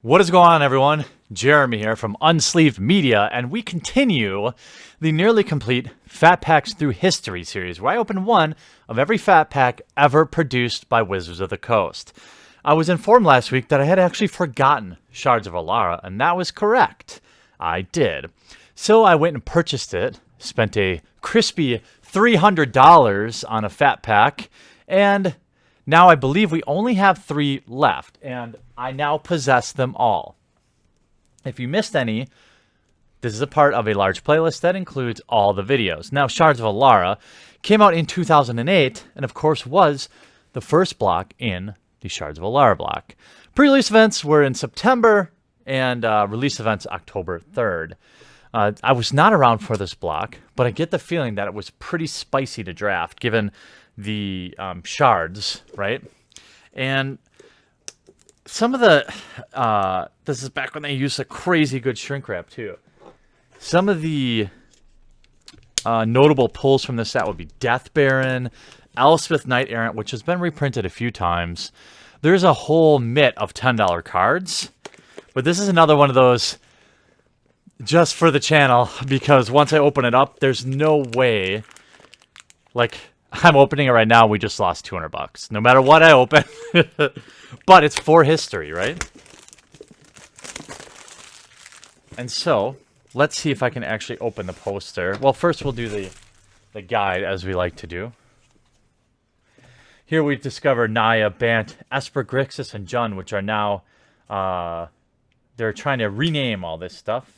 What is going on, everyone? Jeremy here from Unsleeved Media, and we continue the nearly complete Fat Packs Through History series, where I open one of every Fat Pack ever produced by Wizards of the Coast. I was informed last week that I had actually forgotten Shards of Alara, and that was correct. I did. So I went and purchased it, spent a crispy $300 on a Fat Pack, and now I believe we only have 3 left, and I now possess them all. If you missed any, this is a part of a large playlist that includes all the videos. Now, Shards of Alara came out in 2008, and of course was the first block in the Shards of Alara block. Pre-release events were in September, and release events October 3rd. I was not around for this block, but I get the feeling that it was pretty spicy to draft, given the shards, right? And some of the, this is back when they used a crazy good shrink wrap too. Some of the notable pulls from this set would be Death Baron, Elspeth Knight Errant, which has been reprinted a few times. There's a whole mitt of $10 cards, but this is another one of those just for the channel, because once I open it up, there's no way, like, I'm opening it right now. We just lost $200. No matter what I open. But it's for history, right? And so, let's see if I can actually open the poster. Well, first we'll do the guide, as we like to do. Here we discover Naya, Bant, Esper, Grixis, and Jund, which are now... they're trying to rename all this stuff.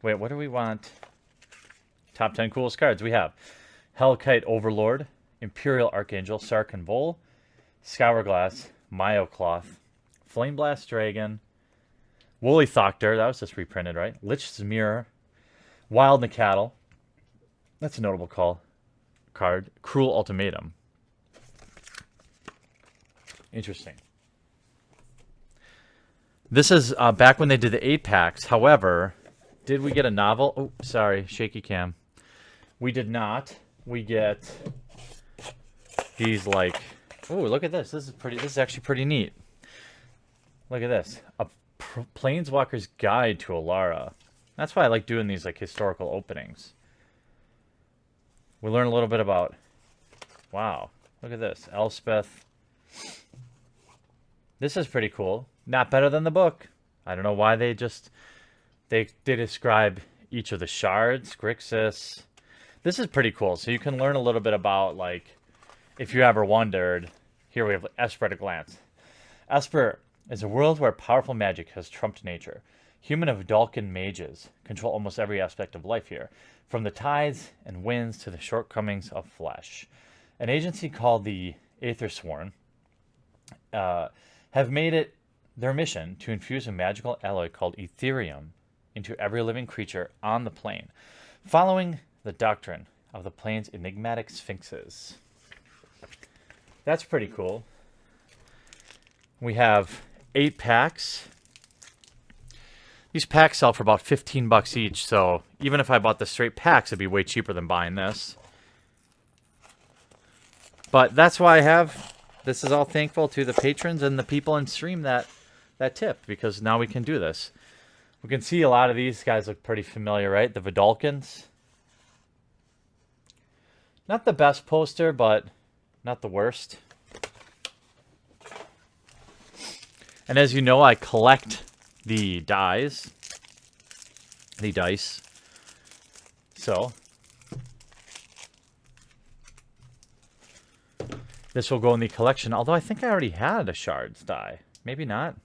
Wait, what do we want? Top 10 coolest cards. We have Hellkite Overlord, Imperial Archangel, Sarkhan Vol, Scourglass, Myocloth, Flameblast Dragon, Woolly Thoctor, that was just reprinted, right? Lich's Mirror, Wild Nicatl, that's a notable card, Cruel Ultimatum. Interesting. This is back when they did the 8 packs. However, did we get a novel? Oh, sorry, shaky cam. We did not. We get these, like, oh, look at this. This is actually pretty neat. Look at this. A Planeswalker's Guide to Alara. That's why I like doing these, like, historical openings. We learn a little bit about, wow, look at this. Elspeth. This is pretty cool. Not better than the book. I don't know why they describe each of the shards. Grixis. This is pretty cool. So you can learn a little bit about, like, if you ever wondered. Here we have Esper at a glance. Esper is a world where powerful magic has trumped nature. Human of Vulcan mages control almost every aspect of life here, from the tides and winds to the shortcomings of flesh. An agency called the Aethersworn have made it their mission to infuse a magical alloy called Etherium into every living creature on the plane, following the doctrine of the plane's enigmatic sphinxes. That's pretty cool. We have 8 packs. These packs sell for about $15 each, so even if I bought the straight packs, it'd be way cheaper than buying this. But that's why I have... This is all thankful to the patrons and the people in stream that tip, because now we can do this. We can see a lot of these guys look pretty familiar, right? The Vidalkins. Not the best poster, but not the worst. And as you know, I collect the dice. So this will go in the collection, although I think I already had a Shards die. Maybe not.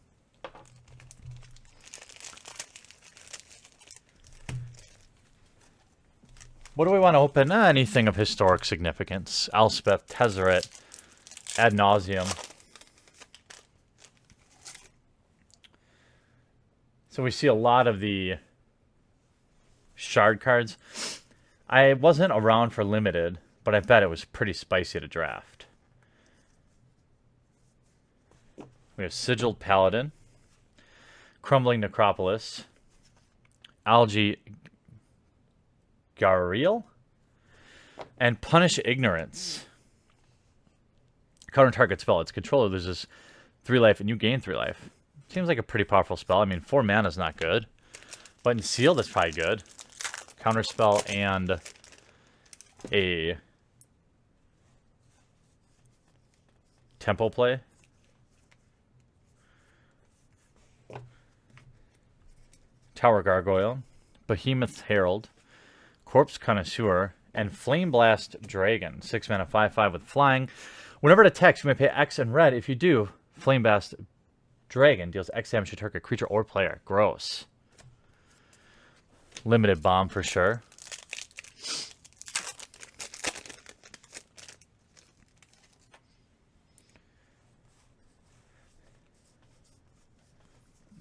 What do we want to open? Anything of historic significance. Elspeth, Tezzeret, Ad Nauseam. So we see a lot of the shard cards. I wasn't around for Limited, but I bet it was pretty spicy to draft. We have Sigiled Paladin, Crumbling Necropolis, Algae Gariel, and Punish Ignorance. Counter target spell. Its controller loses 3 life and you gain 3 life. Seems like a pretty powerful spell. I mean, 4 mana is not good. But in sealed, it's probably good. Counterspell and a tempo play. Tower Gargoyle, Behemoth Herald, Corpse Connoisseur, and Flame Blast Dragon. 6 mana, 5/5 with flying. Whenever it attacks, you may pay X and red. If you do, Flame Blast Dragon deals X damage to target creature or player. Gross. Limited bomb for sure.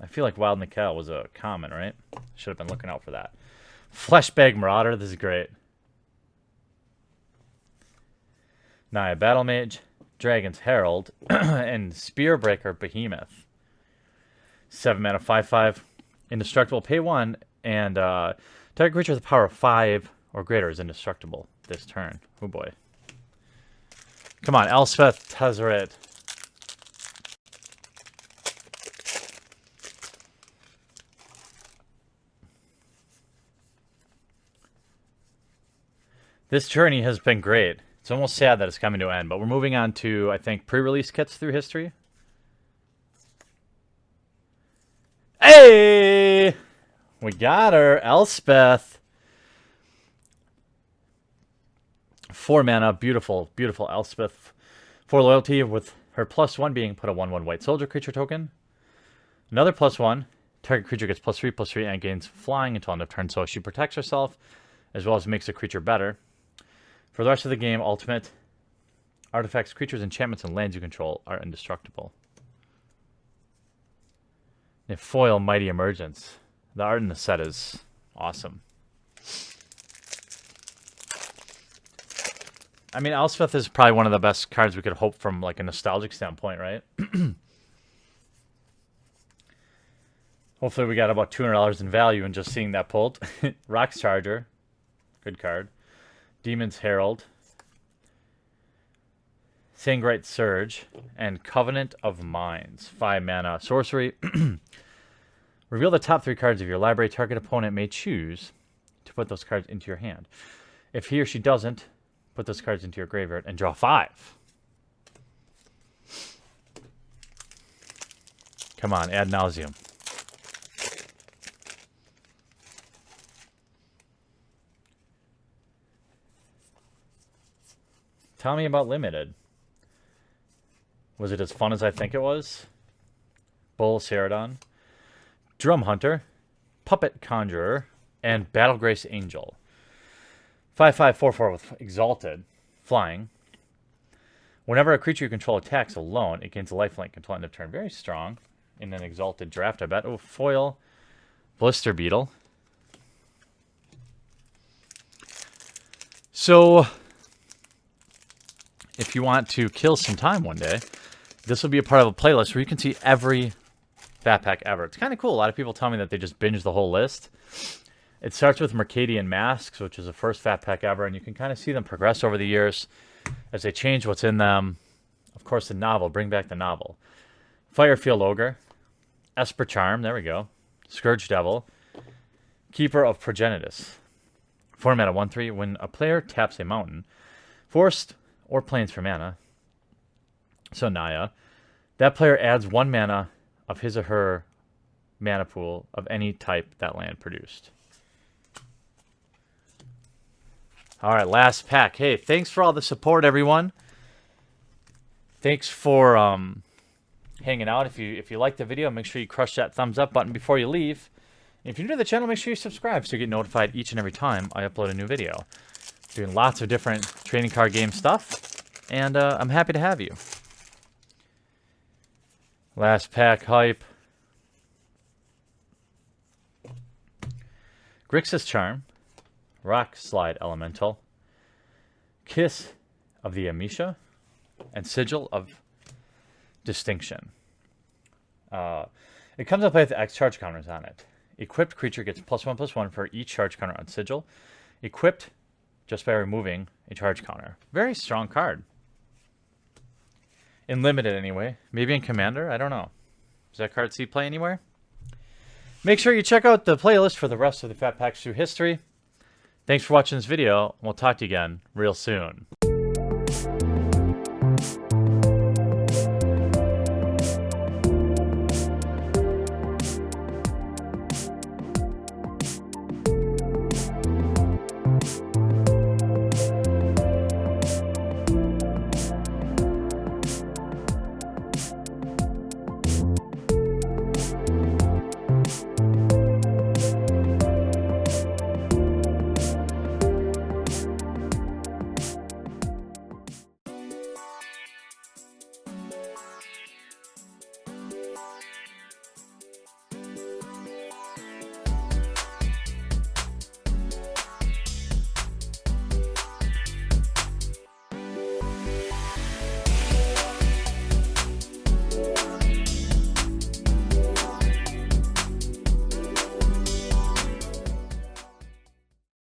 I feel like Wild Nickel was a common, right? Should have been looking out for that. Fleshbag Marauder, this is great. Naya Battle Mage, Dragon's Herald, and Spearbreaker Behemoth. 7 mana, 5/5. Indestructible, pay 1, and target creature with a power of 5 or greater is indestructible this turn. Oh boy. Come on, Elspeth Tezzeret. This journey has been great. It's almost sad that it's coming to an end, but we're moving on to, I think, pre-release kits through history. Hey! We got her, Elspeth. 4 mana, beautiful, beautiful Elspeth. 4 loyalty with her +1 being put a 1/1 white soldier creature token. Another +1. Target creature gets +3/+3 and gains flying until end of turn, so she protects herself as well as makes the creature better. For the rest of the game, ultimate artifacts, creatures, enchantments, and lands you control are indestructible. And foil Mighty Emergence. The art in the set is awesome. I mean, Elspeth is probably one of the best cards we could hope from like a nostalgic standpoint, right? Hopefully we got about $200 in value in just seeing that pulled. Rox Charger. Good card. Demon's Herald, Sangrite Surge, and Covenant of Minds. 5 mana sorcery. Reveal the top 3 cards of your library. Target opponent may choose to put those cards into your hand. If he or she doesn't, put those cards into your graveyard and draw 5. Come on, ad nauseum. Tell me about Limited. Was it as fun as I think it was? Bull Ceradon, Drum Hunter, Puppet Conjurer, and Battle Grace Angel. 5/5/4/4 with Exalted, flying. Whenever a creature you control attacks alone, it gains a lifelink until end of turn. Very strong in an Exalted draft, I bet. Oh, foil Blister Beetle. So if you want to kill some time one day, this will be a part of a playlist where you can see every Fat Pack ever. It's kind of cool. A lot of people tell me that they just binge the whole list. It starts with Mercadian Masks, which is the first Fat Pack ever, and you can kind of see them progress over the years as they change what's in them. Of course, the novel. Bring back the novel. Firefield Ogre. Esper Charm. There we go. Scourge Devil. Keeper of Progenitus. 4 mana, 1/3. When a player taps a mountain, forced or plains for mana, so Naya, that player adds 1 mana of his or her mana pool of any type that land produced. All right, last pack. Hey, thanks for all the support, everyone. Thanks for hanging out. If you like the video, make sure you crush that thumbs up button before you leave. And if you're new to the channel, make sure you subscribe so you get notified each and every time I upload a new video. Doing lots of different trading card game stuff, and I'm happy to have you. Last pack hype. Grixis Charm, Rock Slide Elemental, Kiss of the Amisha, and Sigil of Distinction. It comes up with X charge counters on it. Equipped creature gets +1/+1 for each charge counter on Sigil. Equipped just by removing a charge counter. Very strong card. In Limited, anyway. Maybe in Commander? I don't know. Does that card see play anywhere? Make sure you check out the playlist for the rest of the Fat Packs through history. Thanks for watching this video. We'll talk to you again real soon.